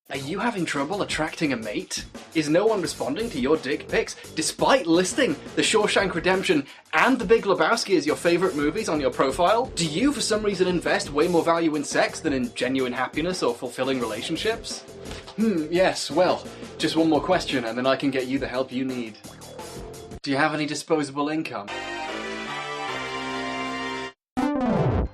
Are you having trouble attracting a mate? Is no one responding to your dick pics, despite listing The Shawshank Redemption and The Big Lebowski as your favourite movies on your profile? Do you, for some reason, invest way more value in sex than in genuine happiness or fulfilling relationships? Yes, well, just one more question and then I can get you the help you need. Do you have any disposable income?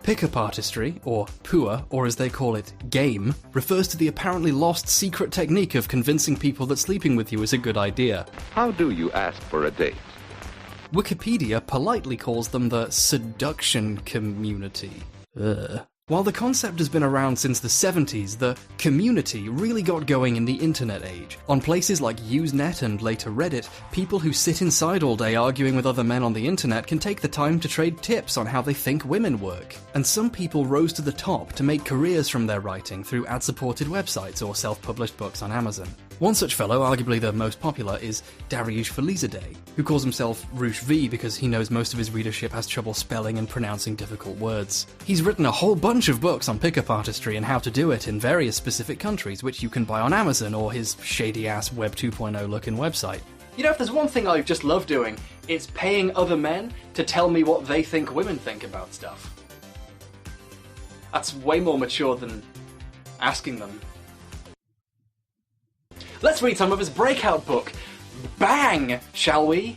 Pickup artistry, or pua, or as they call it, game, refers to the apparently lost secret technique of convincing people that sleeping with you is a good idea. How do you ask for a date? Wikipedia politely calls them the seduction community. While the concept has been around since the 70s, the community really got going in the internet age. On places like Usenet and later Reddit, people who sit inside all day arguing with other men on the internet can take the time to trade tips on how they think women work. And some people rose to the top to make careers from their writing through ad-supported websites or self-published books on Amazon. One such fellow, arguably the most popular, is Dariush Falizadeh, who calls himself Roosh V because he knows most of his readership has trouble spelling and pronouncing difficult words. He's written a whole bunch of books on pickup artistry and how to do it in various specific countries, which you can buy on Amazon or his shady-ass Web 2.0 looking website. You know, if there's one thing I just love doing, it's paying other men to tell me what they think women think about stuff. That's way more mature than asking them. Let's read some of his breakout book. Bang, shall we?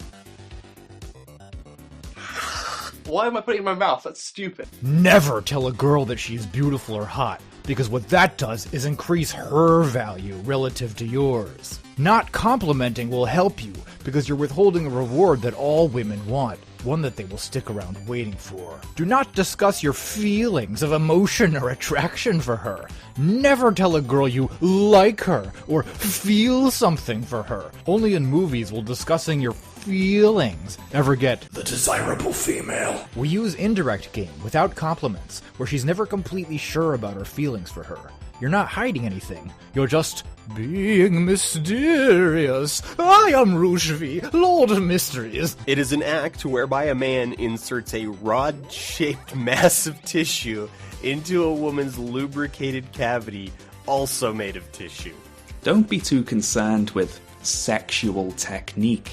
Why am I putting it in my mouth? That's stupid. Never tell a girl that she's beautiful or hot, because what that does is increase her value relative to yours. Not complimenting will help you, because you're withholding a reward that all women want, one that they will stick around waiting for. Do not discuss your feelings of emotion or attraction for her. Never tell a girl you like her or feel something for her. Only in movies will discussing your feelings ever get the desirable female. We use indirect game without compliments, where she's never completely sure about her feelings for her. You're not hiding anything. You're just being mysterious. I am Roosh V, Lord of Mysteries. It is an act whereby a man inserts a rod-shaped mass of tissue into a woman's lubricated cavity, also made of tissue. Don't be too concerned with sexual technique.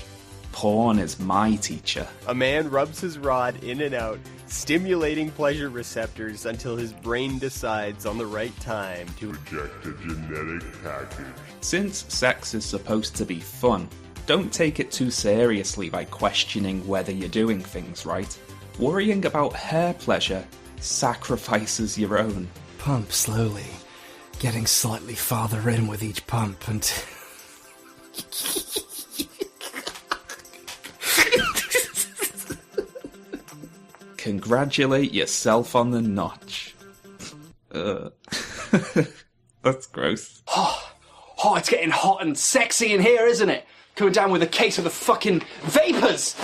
Porn is my teacher. A man rubs his rod in and out, stimulating pleasure receptors until his brain decides on the right time to reject a genetic package. Since sex is supposed to be fun, don't take it too seriously by questioning whether you're doing things right. Worrying about her pleasure sacrifices your own. Pump slowly, getting slightly farther in with each pump and... Congratulate yourself on the notch. That's gross. Oh, it's getting hot and sexy in here, isn't it? Coming down with a case of the fucking vapours!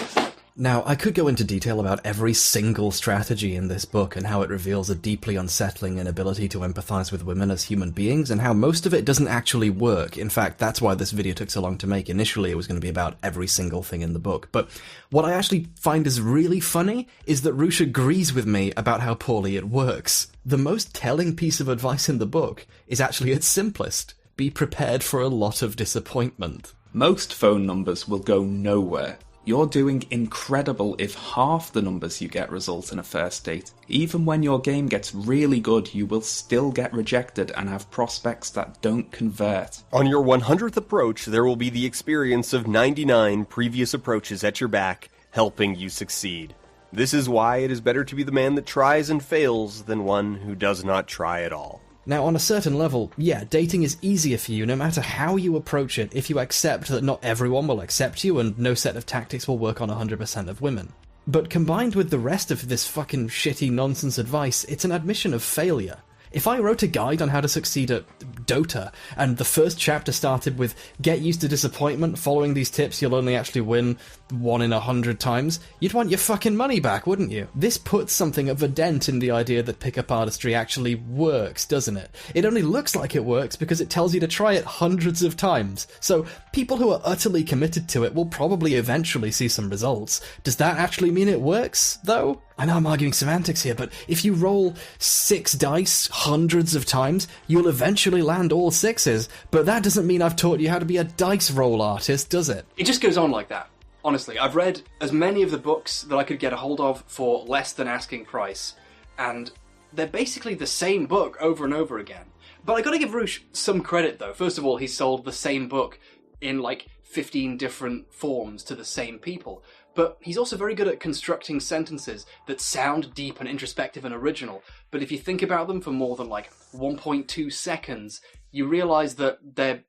Now, I could go into detail about every single strategy in this book and how it reveals a deeply unsettling inability to empathise with women as human beings, and how most of it doesn't actually work. In fact, that's why this video took so long to make. Initially, it was going to be about every single thing in the book. But what I actually find is really funny is that Roosh agrees with me about how poorly it works. The most telling piece of advice in the book is actually its simplest. Be prepared for a lot of disappointment. Most phone numbers will go nowhere. You're doing incredible if half the numbers you get result in a first date. Even when your game gets really good, you will still get rejected and have prospects that don't convert. On your 100th approach, there will be the experience of 99 previous approaches at your back, helping you succeed. This is why it is better to be the man that tries and fails than one who does not try at all. Now, on a certain level, yeah, dating is easier for you no matter how you approach it if you accept that not everyone will accept you and no set of tactics will work on 100% of women. But combined with the rest of this fucking shitty nonsense advice, it's an admission of failure. If I wrote a guide on how to succeed at Dota, and the first chapter started with, get used to disappointment, following these tips you'll only actually win 1 in 100 times, you'd want your fucking money back, wouldn't you? This puts something of a dent in the idea that pickup artistry actually works, doesn't it? It only looks like it works because it tells you to try it hundreds of times. So, people who are utterly committed to it will probably eventually see some results. Does that actually mean it works, though? I know I'm arguing semantics here, but if you roll 6 dice hundreds of times, you'll eventually land all 6s, but that doesn't mean I've taught you how to be a dice roll artist, does it? It just goes on like that. Honestly, I've read as many of the books that I could get a hold of for less than asking price, and they're basically the same book over and over again. But I gotta give Roosh some credit, though. First of all, he sold the same book in, 15 different forms to the same people. But he's also very good at constructing sentences that sound deep and introspective and original, but if you think about them for more than, 1.2 seconds, you realise that they're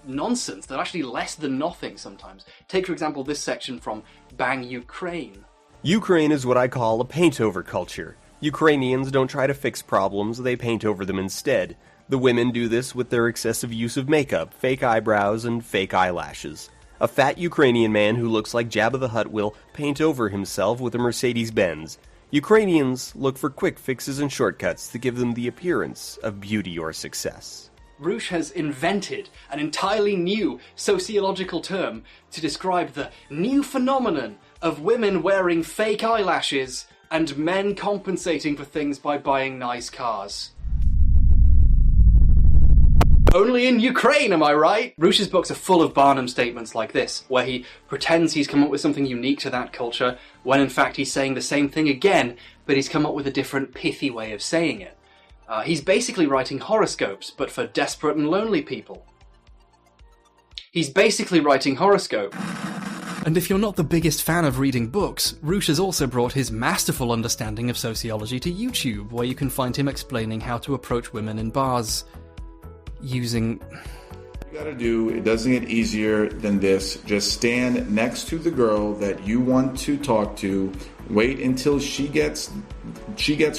nonsense. They're actually less than nothing sometimes. Take, for example, this section from Bang Ukraine. Ukraine is what I call a paint-over culture. Ukrainians don't try to fix problems, they paint over them instead. The women do this with their excessive use of makeup, fake eyebrows, and fake eyelashes. A fat Ukrainian man who looks like Jabba the Hutt will paint over himself with a Mercedes-Benz. Ukrainians look for quick fixes and shortcuts to give them the appearance of beauty or success. Roosh has invented an entirely new sociological term to describe the new phenomenon of women wearing fake eyelashes and men compensating for things by buying nice cars. Only in Ukraine, am I right? Roosh's books are full of Barnum statements like this, where he pretends he's come up with something unique to that culture, when in fact he's saying the same thing again, but he's come up with a different pithy way of saying it. He's basically writing horoscopes, but for desperate and lonely people. He's basically writing horoscope. And if you're not the biggest fan of reading books, Roosh has also brought his masterful understanding of sociology to YouTube, where you can find him explaining how to approach women in bars using... You gotta do, it doesn't get easier than this. Just stand next to the girl that you want to talk to, wait until she gets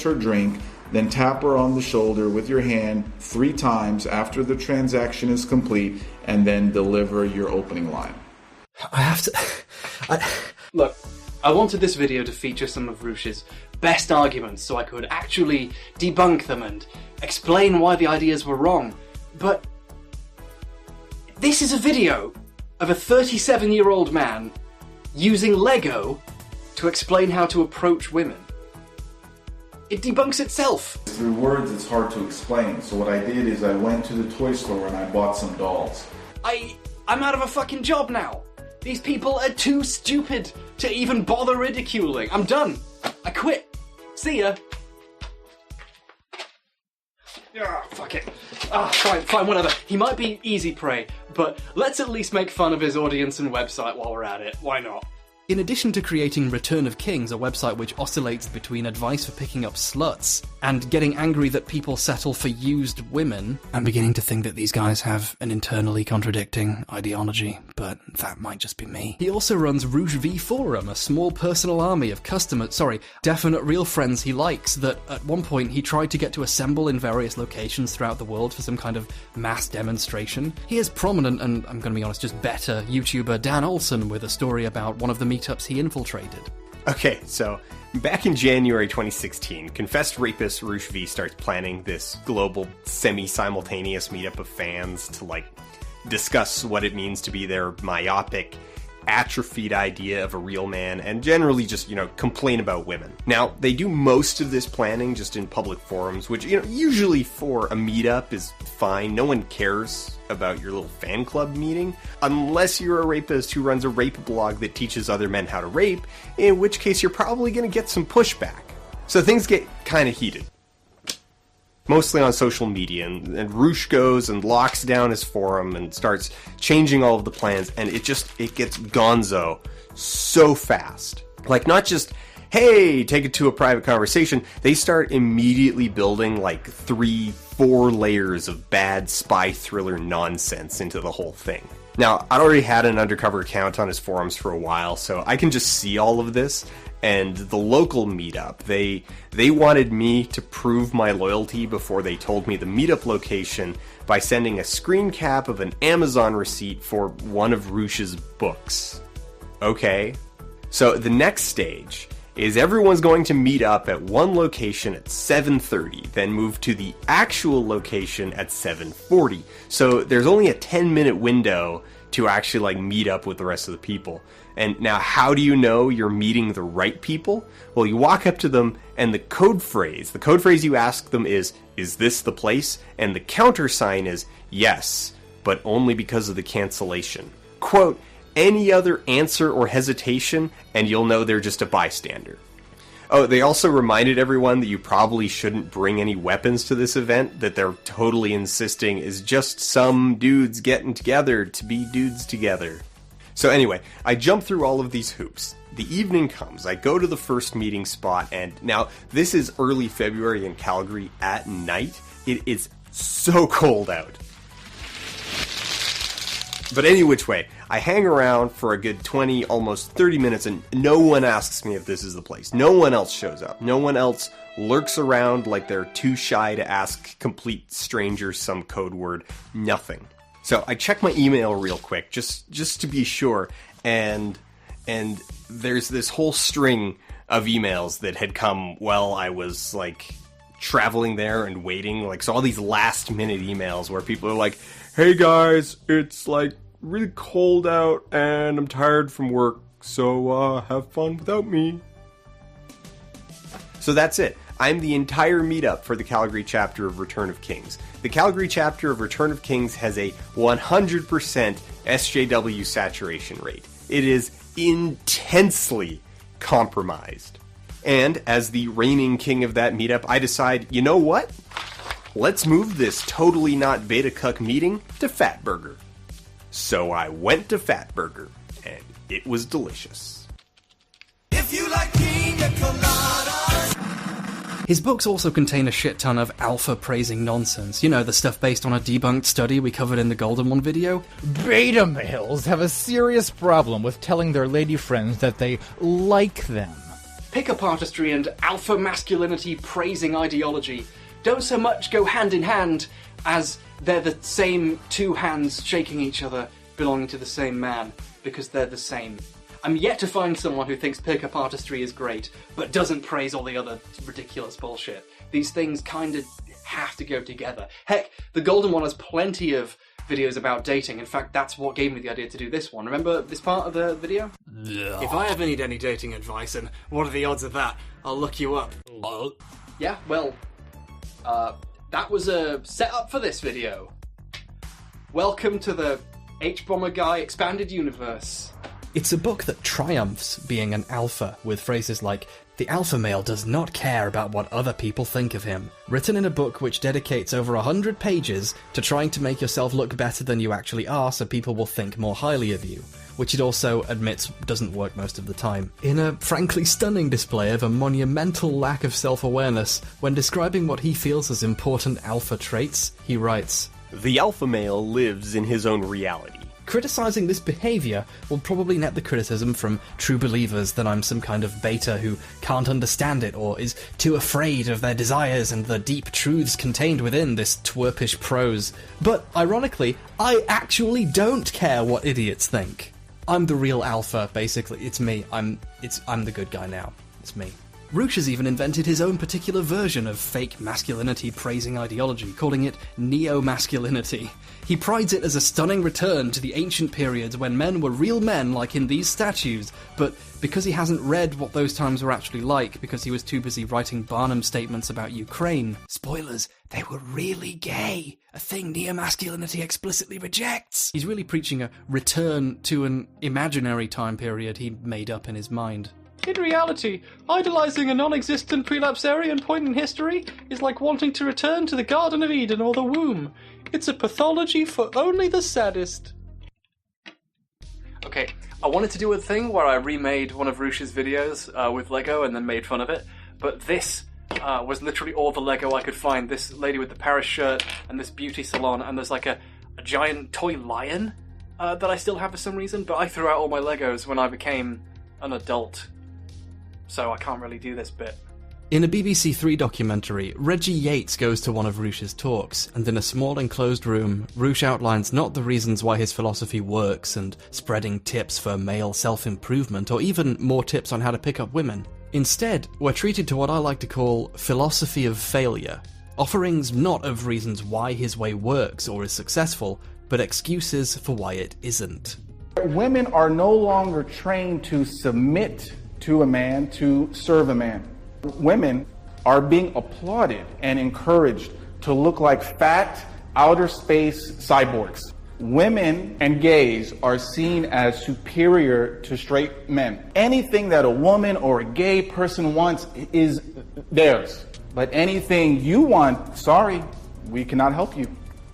her drink, then tap her on the shoulder with your hand 3 times after the transaction is complete, and then deliver your opening line. I have to... Look, I wanted this video to feature some of Roosh's best arguments so I could actually debunk them and explain why the ideas were wrong, but this is a video of a 37-year-old man using Lego to explain how to approach women. It debunks itself. Through words, it's hard to explain. So what I did is I went to the toy store and I bought some dolls. I'm out of a fucking job now. These people are too stupid to even bother ridiculing. I'm done. I quit. See ya. Ah, fuck it. Fine, whatever. He might be easy prey, but let's at least make fun of his audience and website while we're at it. Why not? In addition to creating Return of Kings, a website which oscillates between advice for picking up sluts and getting angry that people settle for used women, I'm beginning to think that these guys have an internally contradicting ideology, but that might just be me. He also runs Roosh V Forum, a small personal army of definite real friends he likes that at one point he tried to get to assemble in various locations throughout the world for some kind of mass demonstration. He is prominent and, I'm gonna be honest, just better YouTuber Dan Olson with a story about one of the meetups he infiltrated. Okay, so back in January 2016, confessed rapist Roosh V starts planning this global semi-simultaneous meetup of fans to discuss what it means to be their myopic, atrophied idea of a real man and generally just, complain about women. Now, they do most of this planning just in public forums, which, usually for a meetup is fine. No one cares about your little fan club meeting, unless you're a rapist who runs a rape blog that teaches other men how to rape, in which case you're probably going to get some pushback. So things get kind of heated. Mostly on social media, and Roosh goes and locks down his forum and starts changing all of the plans, and it gets gonzo so fast. Not just, hey, take it to a private conversation, they start immediately building 3-4 layers of bad spy thriller nonsense into the whole thing. Now, I already had an undercover account on his forums for a while, so I can just see all of this. And the local meetup, they wanted me to prove my loyalty before they told me the meetup location by sending a screen cap of an Amazon receipt for one of Roosh's books. Okay. So the next stage is everyone's going to meet up at one location at 7:30, then move to the actual location at 7:40. So there's only a 10-minute window to actually like meet up with the rest of the people. And now, how do you know you're meeting the right people? Well, you walk up to them, and the code phrase you ask them is this the place? And the countersign is yes, but only because of the cancellation. Quote, any other answer or hesitation, and you'll know they're just a bystander. Oh, they also reminded everyone that you probably shouldn't bring any weapons to this event, that they're totally insisting is just some dudes getting together to be dudes together. So anyway, I jump through all of these hoops. The evening comes, I go to the first meeting spot, and now this is early February in Calgary at night. It is so cold out. But any which way, I hang around for a good 20, almost 30 minutes, and no one asks me if this is the place. No one else shows up. No one else lurks around like they're too shy to ask complete strangers some code word. Nothing. So I check my email real quick, just to be sure, and there's this whole string of emails that had come while I was, like, traveling there and waiting. Like, so all these last-minute emails where people are like, hey guys, it's, like, really cold out, and I'm tired from work, so, have fun without me. So that's it. I'm the entire meetup for the Calgary chapter of Return of Kings. The Calgary chapter of Return of Kings has a 100% SJW saturation rate. It is intensely compromised. And as the reigning king of that meetup, I decide, you know what? Let's move this totally not Beta Cuck meeting to Fatburger. So I went to Fatburger, and it was delicious. If you like pina coladas. His books also contain a shit ton of alpha-praising nonsense. You know, the stuff based on a debunked study we covered in the Golden One video. Beta males have a serious problem with telling their lady friends that they like them. Pickup artistry and alpha masculinity praising ideology don't so much go hand in hand as they're the same two hands shaking each other belonging to the same man, because they're the same. I'm yet to find someone who thinks pickup artistry is great, but doesn't praise all the other ridiculous bullshit. These things kind of have to go together. Heck, the Golden One has plenty of videos about dating. In fact, that's what gave me the idea to do this one. Remember this part of the video? If I ever need any dating advice, and what are the odds of that? I'll look you up. Yeah, well, that was a setup for this video. Welcome to the H-Bomber Guy Expanded Universe. It's a book that triumphs being an alpha, with phrases like, the alpha male does not care about what other people think of him, written in a book which dedicates over 100 pages to trying to make yourself look better than you actually are so people will think more highly of you, which it also admits doesn't work most of the time. In a frankly stunning display of a monumental lack of self-awareness, when describing what he feels as important alpha traits, he writes, The alpha male lives in his own reality. Criticising this behaviour will probably net the criticism from true believers that I'm some kind of beta who can't understand it or is too afraid of their desires and the deep truths contained within this twerpish prose. But, ironically, I actually don't care what idiots think. I'm the real alpha, basically. It's me. I'm the good guy now. It's me. Roosh has even invented his own particular version of fake masculinity-praising ideology, calling it neo-masculinity. He prides it as a stunning return to the ancient periods when men were real men like in these statues, but because he hasn't read what those times were actually like, because he was too busy writing Barnum statements about Ukraine, spoilers, they were really gay, a thing neo-masculinity explicitly rejects. He's really preaching a return to an imaginary time period he made up in his mind. In reality, idolizing a non-existent prelapsarian point in history is like wanting to return to the Garden of Eden or the womb. It's a pathology for only the saddest. Okay, I wanted to do a thing where I remade one of Roosh's videos with Lego and then made fun of it, but this was literally all the Lego I could find. This lady with the Paris shirt and this beauty salon, and there's like a giant toy lion that I still have for some reason, but I threw out all my Legos when I became an adult. So I can't really do this bit. In a BBC Three documentary, Reggie Yates goes to one of Roosh's talks, and in a small enclosed room, Roosh outlines not the reasons why his philosophy works and spreading tips for male self-improvement or even more tips on how to pick up women. Instead, we're treated to what I like to call philosophy of failure, offerings not of reasons why his way works or is successful, but excuses for why it isn't. Women are no longer trained to submit to a man, to serve a man. Women are being applauded and encouraged to look like fat, outer space cyborgs. Women and gays are seen as superior to straight men. Anything that a woman or a gay person wants is theirs. But anything you want, sorry, we cannot help you.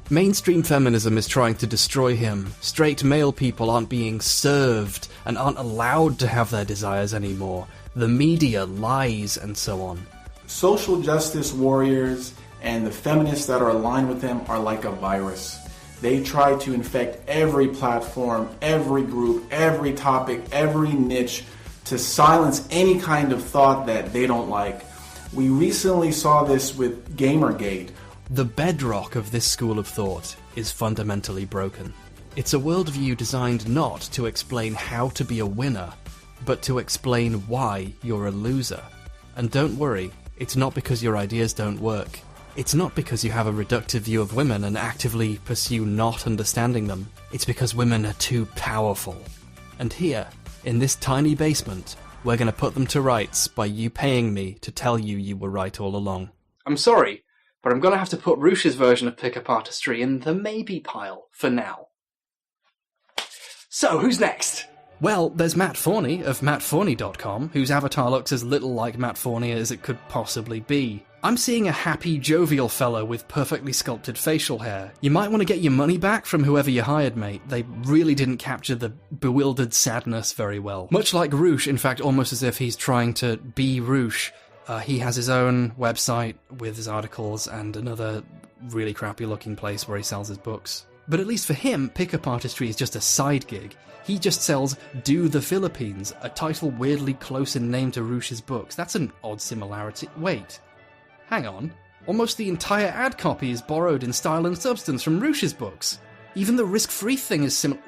Mainstream feminism is trying to destroy him. Straight male people aren't being served and aren't allowed to have their desires anymore. The media lies and so on. Social justice warriors and the feminists that are aligned with them are like a virus. They try to infect every platform, every group, every topic, every niche to silence any kind of thought that they don't like. We recently saw this with Gamergate. The bedrock of this school of thought is fundamentally broken. It's a worldview designed not to explain how to be a winner, but to explain why you're a loser. And don't worry, it's not because your ideas don't work. It's not because you have a reductive view of women and actively pursue not understanding them. It's because women are too powerful. And here, in this tiny basement, we're going to put them to rights by you paying me to tell you you were right all along. I'm sorry, but I'm going to have to put Roosh's version of pickup artistry in the maybe pile for now. So, who's next? Well, there's Matt Forney of mattforney.com, whose avatar looks as little like Matt Forney as it could possibly be. I'm seeing a happy, jovial fellow with perfectly sculpted facial hair. You might want to get your money back from whoever you hired, mate. They really didn't capture the bewildered sadness very well. Much like Roosh, in fact, almost as if he's trying to be Roosh. He has his own website with his articles and another really crappy-looking place where he sells his books. But at least for him, pickup artistry is just a side gig. He just sells Do the Philippines, a title weirdly close in name to Roosh's books. That's an odd similarity. Wait. Hang on. Almost the entire ad copy is borrowed in style and substance from Roosh's books. Even the risk-free thing is similar.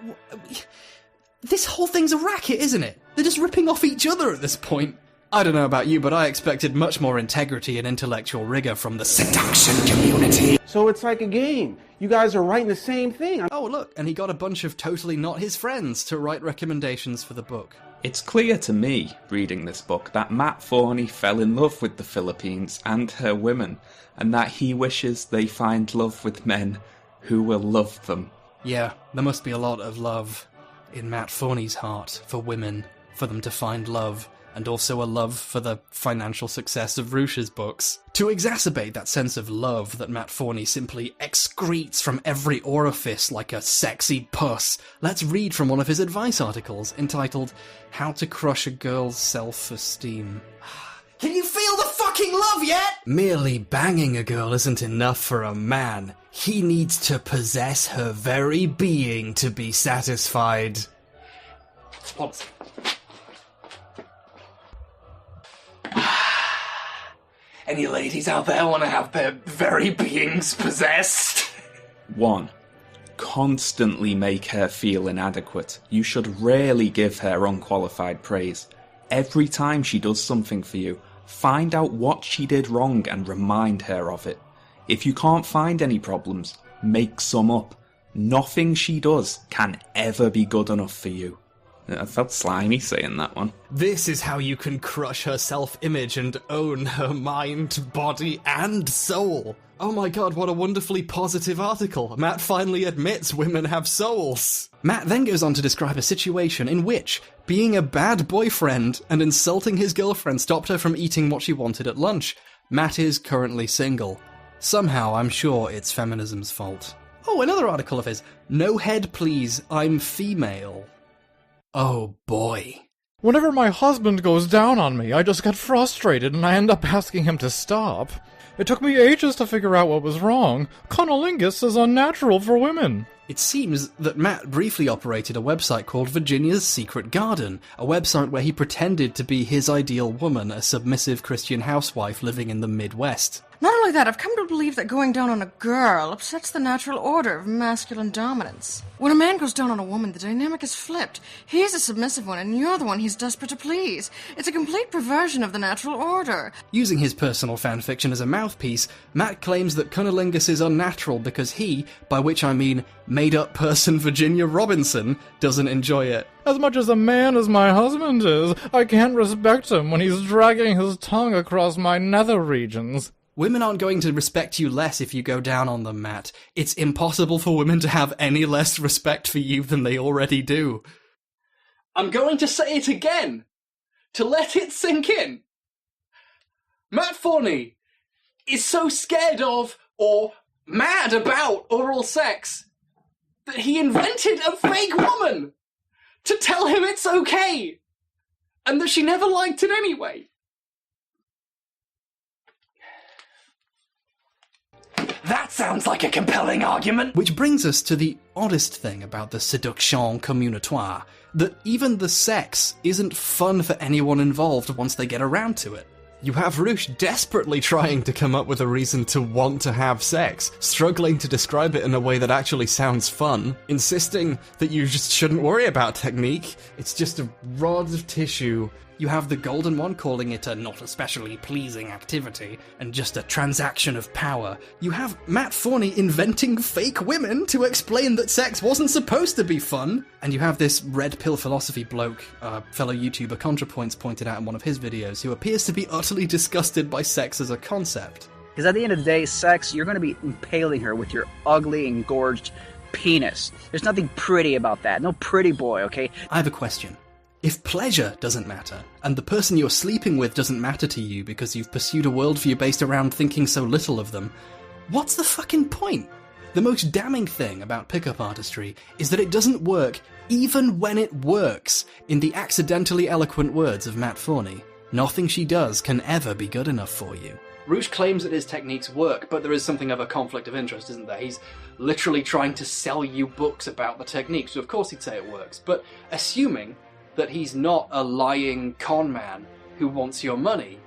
This whole thing's a racket, isn't it? They're just ripping off each other at this point. I don't know about you, but I expected much more integrity and intellectual rigor from the seduction community. So it's like a game. You guys are writing the same thing. Oh, look, and he got a bunch of totally not his friends to write recommendations for the book. It's clear to me, reading this book, that Matt Forney fell in love with the Philippines and her women, and that he wishes they find love with men who will love them. Yeah, there must be a lot of love in Matt Forney's heart for women, for them to find love, and also a love for the financial success of Roosh's books. To exacerbate that sense of love that Matt Forney simply excretes from every orifice like a sexy puss, let's read from one of his advice articles entitled How to Crush a Girl's Self-Esteem. Can you feel the fucking love yet? Merely banging a girl isn't enough for a man. He needs to possess her very being to be satisfied. Hold on a second. Any ladies out there want to have their very beings possessed? 1. Constantly make her feel inadequate. You should rarely give her unqualified praise. Every time she does something for you, find out what she did wrong and remind her of it. If you can't find any problems, make some up. Nothing she does can ever be good enough for you. I felt slimy saying that one. This is how you can crush her self-image and own her mind, body, and soul. Oh my god, what a wonderfully positive article. Matt finally admits women have souls. Matt then goes on to describe a situation in which being a bad boyfriend and insulting his girlfriend stopped her from eating what she wanted at lunch. Matt is currently single. Somehow, I'm sure it's feminism's fault. Oh, another article of his. No head, please. I'm female. Oh boy. Whenever my husband goes down on me, I just get frustrated and I end up asking him to stop. It took me ages to figure out what was wrong. Cunnilingus is unnatural for women. It seems that Matt briefly operated a website called Virginia's Secret Garden, a website where he pretended to be his ideal woman, a submissive Christian housewife living in the Midwest. Not only that, I've come to believe that going down on a girl upsets the natural order of masculine dominance. When a man goes down on a woman, the dynamic is flipped. He's a submissive one, and you're the one he's desperate to please. It's a complete perversion of the natural order. Using his personal fanfiction as a mouthpiece, Matt claims that cunnilingus is unnatural because he, by which I mean made-up person Virginia Robinson, doesn't enjoy it. As much as a man as my husband is, I can't respect him when he's dragging his tongue across my nether regions. Women aren't going to respect you less if you go down on them, Matt. It's impossible for women to have any less respect for you than they already do. I'm going to say it again, to let it sink in. Matt Forney is so scared of, or mad about, oral sex that he invented a fake woman to tell him it's okay, and that she never liked it anyway. That sounds like a compelling argument. Which brings us to the oddest thing about the seduction communatoire, that even the sex isn't fun for anyone involved once they get around to it. You have Roosh desperately trying to come up with a reason to want to have sex, struggling to describe it in a way that actually sounds fun, insisting that you just shouldn't worry about technique, it's just a rod of tissue. You have the Golden One calling it a not especially pleasing activity, and just a transaction of power. You have Matt Forney inventing fake women to explain that sex wasn't supposed to be fun. And you have this red pill philosophy bloke, fellow YouTuber ContraPoints pointed out in one of his videos, who appears to be utterly disgusted by sex as a concept. Because at the end of the day, sex, you're going to be impaling her with your ugly, engorged penis. There's nothing pretty about that. No pretty boy, okay? I have a question. If pleasure doesn't matter, and the person you're sleeping with doesn't matter to you because you've pursued a worldview based around thinking so little of them, what's the fucking point? The most damning thing about pickup artistry is that it doesn't work even when it works, in the accidentally eloquent words of Matt Forney. Nothing she does can ever be good enough for you. Roosh claims that his techniques work, but there is something of a conflict of interest, isn't there? He's literally trying to sell you books about the technique, so of course he'd say it works. But assuming that he's not a lying con man who wants your money,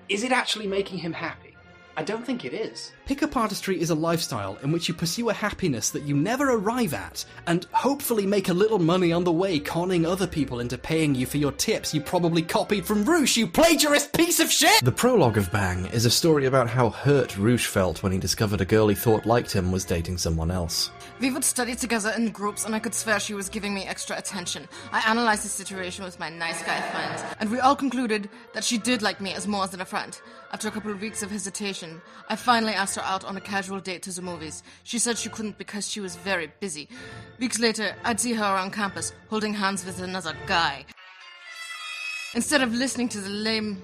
is it actually making him happy? I don't think it is. Pickup artistry is a lifestyle in which you pursue a happiness that you never arrive at, and hopefully make a little money on the way conning other people into paying you for your tips you probably copied from Roosh, you plagiarist piece of shit! The prologue of Bang is a story about how hurt Roosh felt when he discovered a girl he thought liked him was dating someone else. We would study together in groups, and I could swear she was giving me extra attention. I analyzed the situation with my nice guy friends, and we all concluded that she did like me as more than a friend. After a couple of weeks of hesitation, I finally asked her out on a casual date to the movies. She said she couldn't because she was very busy. Weeks later, I'd see her around campus, holding hands with another guy. Instead of listening to lame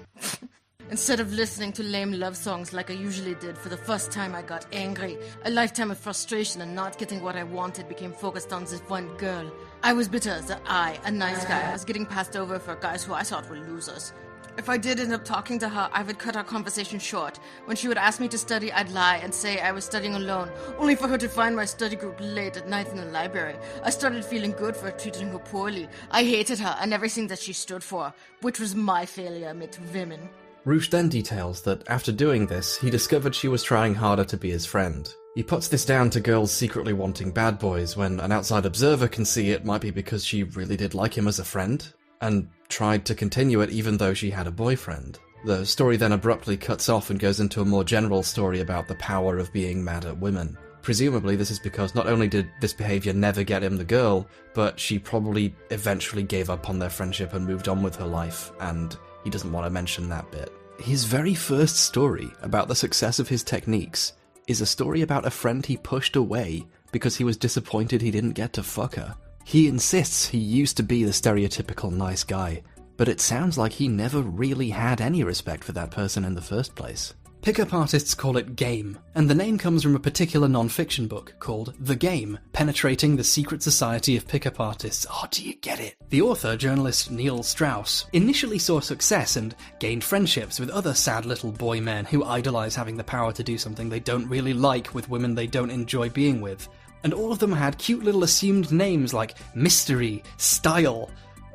love songs like I usually did, for the first time I got angry. A lifetime of frustration and not getting what I wanted became focused on this one girl. I was bitter that I, a nice guy, was getting passed over for guys who I thought were losers. If I did end up talking to her, I would cut our conversation short. When she would ask me to study, I'd lie and say I was studying alone, only for her to find my study group late at night in the library. I started feeling good for treating her poorly. I hated her and everything that she stood for, which was my failure amid women. Roosh then details that after doing this, he discovered she was trying harder to be his friend. He puts this down to girls secretly wanting bad boys, when an outside observer can see it might be because she really did like him as a friend, and tried to continue it even though she had a boyfriend. The story then abruptly cuts off and goes into a more general story about the power of being mad at women. Presumably this is because not only did this behaviour never get him the girl, but she probably eventually gave up on their friendship and moved on with her life, and he doesn't want to mention that bit. His very first story about the success of his techniques is a story about a friend he pushed away because he was disappointed he didn't get to fuck her. He insists he used to be the stereotypical nice guy, but it sounds like he never really had any respect for that person in the first place. Pickup artists call it game, and the name comes from a particular non-fiction book called The Game, Penetrating the Secret Society of Pickup Artists. Oh, do you get it? The author, journalist Neil Strauss, initially saw success and gained friendships with other sad little boy men who idolize having the power to do something they don't really like with women they don't enjoy being with. And all of them had cute little assumed names like Mystery, Style,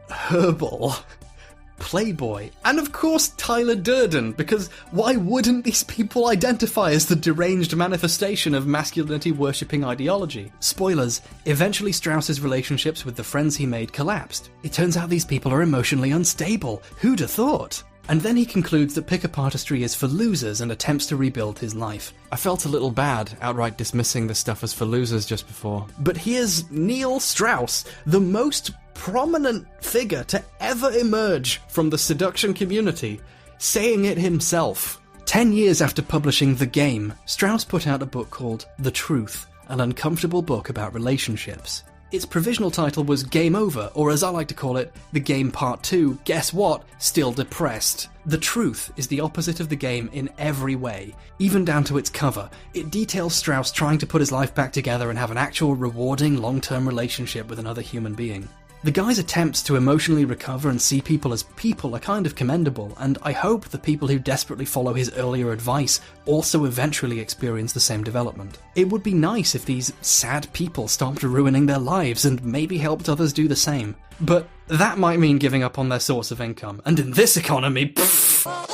Herbal. Playboy, and of course Tyler Durden, because why wouldn't these people identify as the deranged manifestation of masculinity-worshipping ideology? Spoilers, eventually Strauss's relationships with the friends he made collapsed. It turns out these people are emotionally unstable. Who'd have thought? And then he concludes that pickup artistry is for losers and attempts to rebuild his life. I felt a little bad outright dismissing this stuff as for losers just before. But here's Neil Strauss, the most prominent figure to ever emerge from the seduction community, saying it himself. 10 years after publishing The Game, Strauss put out a book called The Truth, an uncomfortable book about relationships. Its provisional title was Game Over, or as I like to call it, The Game Part 2, guess what? Still depressed. The Truth is the opposite of The Game in every way, even down to its cover. It details Strauss trying to put his life back together and have an actual rewarding long-term relationship with another human being. The guy's attempts to emotionally recover and see people as people are kind of commendable, and I hope the people who desperately follow his earlier advice also eventually experience the same development. It would be nice if these sad people stopped ruining their lives and maybe helped others do the same. But that might mean giving up on their source of income, and in this economy, pfft.